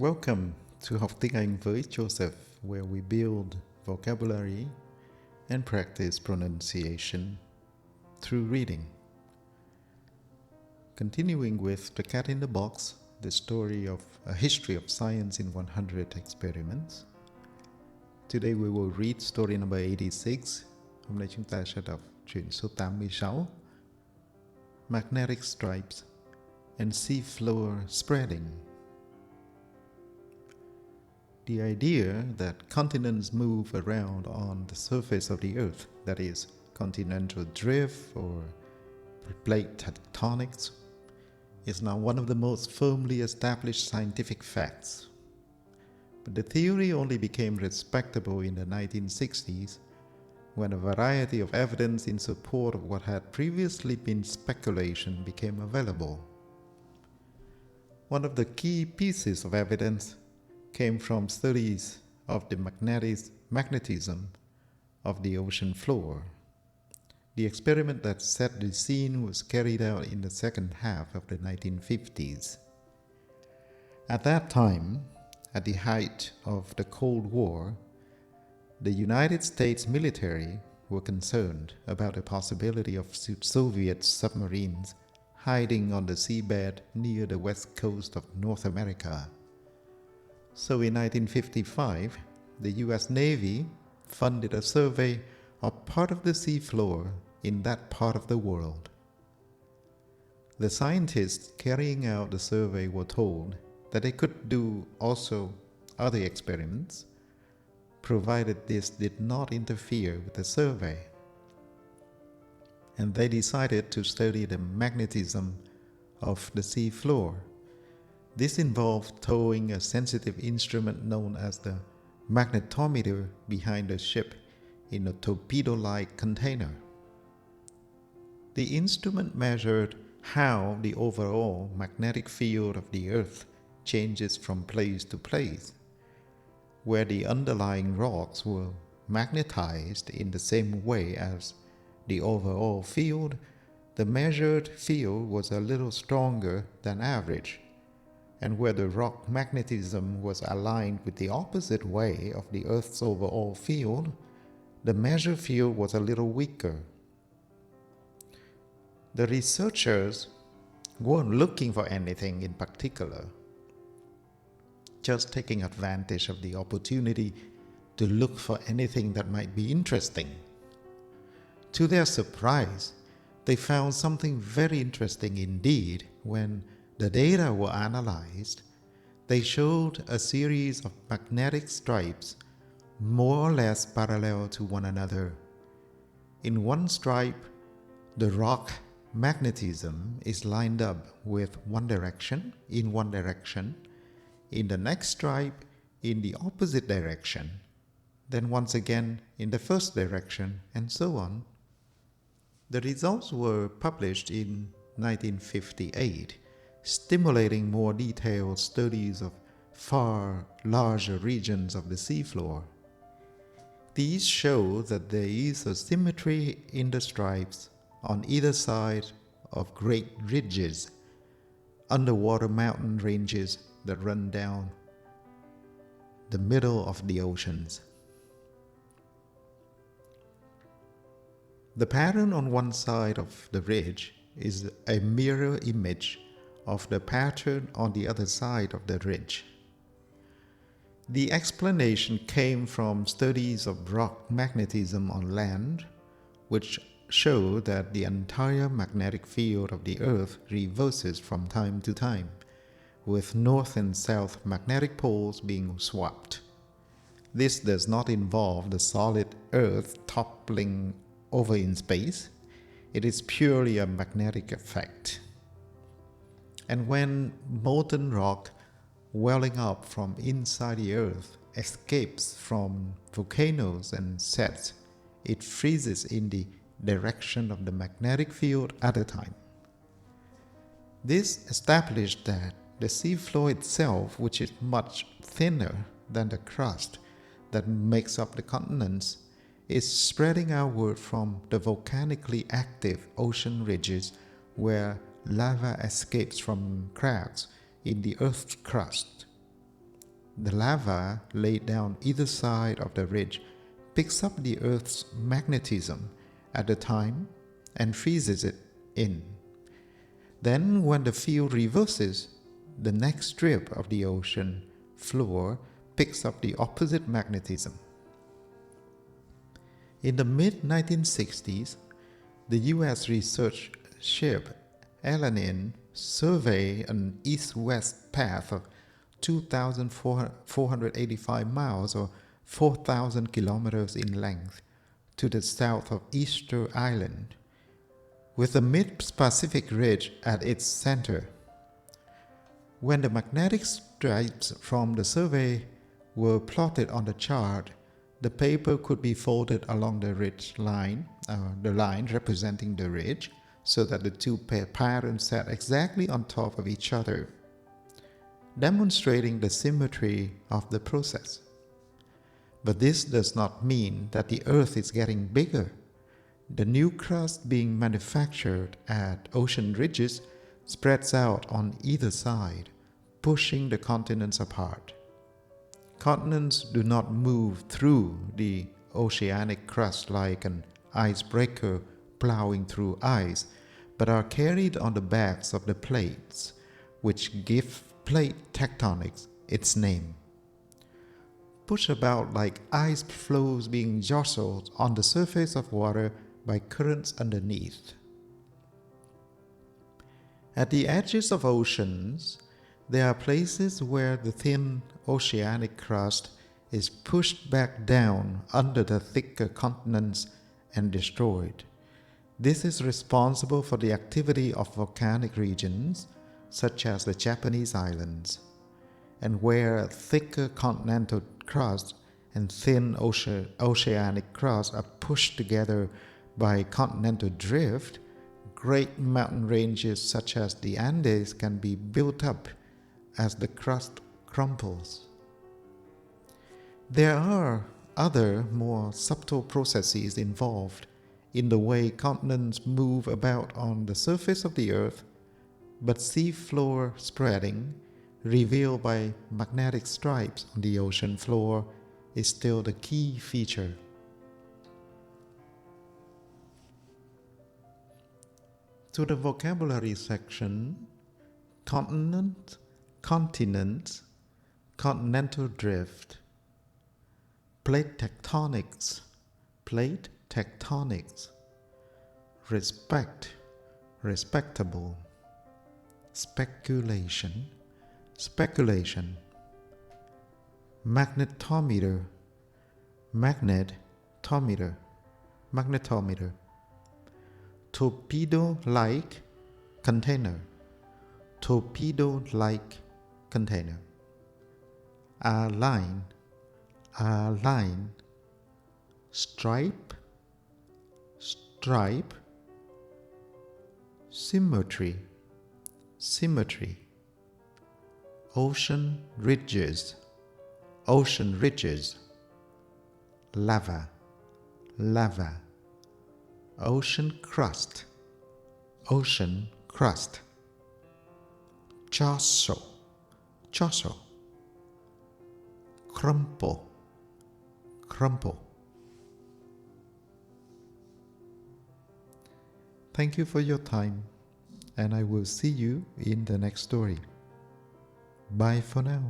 Welcome to Học Tiếng Anh với Joseph, where we build vocabulary and practice pronunciation through reading. Continuing with The Cat in the Box, the story of a history of science in 100 experiments. Today we will read story number 86. Hôm nay chúng ta sẽ đọc truyện số 86. Magnetic Stripes and Seafloor Spreading. The idea that continents move around on the surface of the Earth, that is, continental drift or plate tectonics, is now one of the most firmly established scientific facts. But the theory only became respectable in the 1960s when a variety of evidence in support of what had previously been speculation became available. One of the key pieces of evidence came from studies of the magnetism of the ocean floor. The experiment that set the scene was carried out in the second half of the 1950s. At that time, at the height of the Cold War, the United States military were concerned about the possibility of Soviet submarines hiding on the seabed near the west coast of North America. So in 1955, the US Navy funded a survey of part of the seafloor in that part of the world. The scientists carrying out the survey were told that they could do also other experiments, provided this did not interfere with the survey. And they decided to study the magnetism of the seafloor. This involved towing a sensitive instrument known as the magnetometer behind the ship in a torpedo-like container. The instrument measured how the overall magnetic field of the Earth changes from place to place. Where the underlying rocks were magnetized in the same way as the overall field, the measured field was a little stronger than average. And where the rock magnetism was aligned with the opposite way of the Earth's overall field, the measured field was a little weaker. The researchers weren't looking for anything in particular, just taking advantage of the opportunity to look for anything that might be interesting. To their surprise, they found something very interesting indeed when the data were analyzed. They showed a series of magnetic stripes more or less parallel to one another. In one stripe, the rock magnetism is lined up with one direction. In the next stripe, in the opposite direction, then once again in the first direction, and so on. The results were published in 1958, stimulating more detailed studies of far larger regions of the seafloor. These show that there is a symmetry in the stripes on either side of great ridges, underwater mountain ranges that run down the middle of the oceans. The pattern on one side of the ridge is a mirror image of the pattern on the other side of the ridge. The explanation came from studies of rock magnetism on land, which show that the entire magnetic field of the Earth reverses from time to time, with north and south magnetic poles being swapped. This does not involve the solid Earth toppling over in space. It is purely a magnetic effect. And when molten rock welling up from inside the Earth escapes from volcanoes and sets, it freezes in the direction of the magnetic field at a time. This established that the seafloor itself, which is much thinner than the crust that makes up the continents, is spreading outward from the volcanically active ocean ridges where lava escapes from cracks in the Earth's crust. The lava laid down either side of the ridge picks up the Earth's magnetism at the time and freezes it in. Then, when the field reverses, the next strip of the ocean floor picks up the opposite magnetism. In the mid-1960s, the U.S. research ship Alanin surveyed an east-west path of 2,485 miles or 4,000 kilometers in length to the south of Easter Island, with the mid-Pacific ridge at its center. When the magnetic stripes from the survey were plotted on the chart, the paper could be folded along the ridge line, the line representing the ridge, so that the two patterns sat exactly on top of each other, demonstrating the symmetry of the process. But this does not mean that the Earth is getting bigger. The new crust being manufactured at ocean ridges spreads out on either side, pushing the continents apart. Continents do not move through the oceanic crust like an icebreaker plowing through ice, but are carried on the backs of the plates, which give plate tectonics its name. Push about like ice floes being jostled on the surface of water by currents underneath. At the edges of oceans, there are places where the thin oceanic crust is pushed back down under the thicker continents and destroyed. This is responsible for the activity of volcanic regions, such as the Japanese islands, and where thicker continental crust and thin oceanic crust are pushed together by continental drift, great mountain ranges such as the Andes can be built up as the crust crumbles. There are other more subtle processes involved in the way continents move about on the surface of the Earth, but seafloor spreading, revealed by magnetic stripes on the ocean floor, is still the key feature. To the vocabulary section: continent, continents, continental drift, plate tectonics, respect, respectable, speculation, magnetometer, torpedo-like container, line, stripe, symmetry, ocean ridges, lava, ocean crust, jostle, crumple. Thank you for your time, and I will see you in the next story. Bye for now.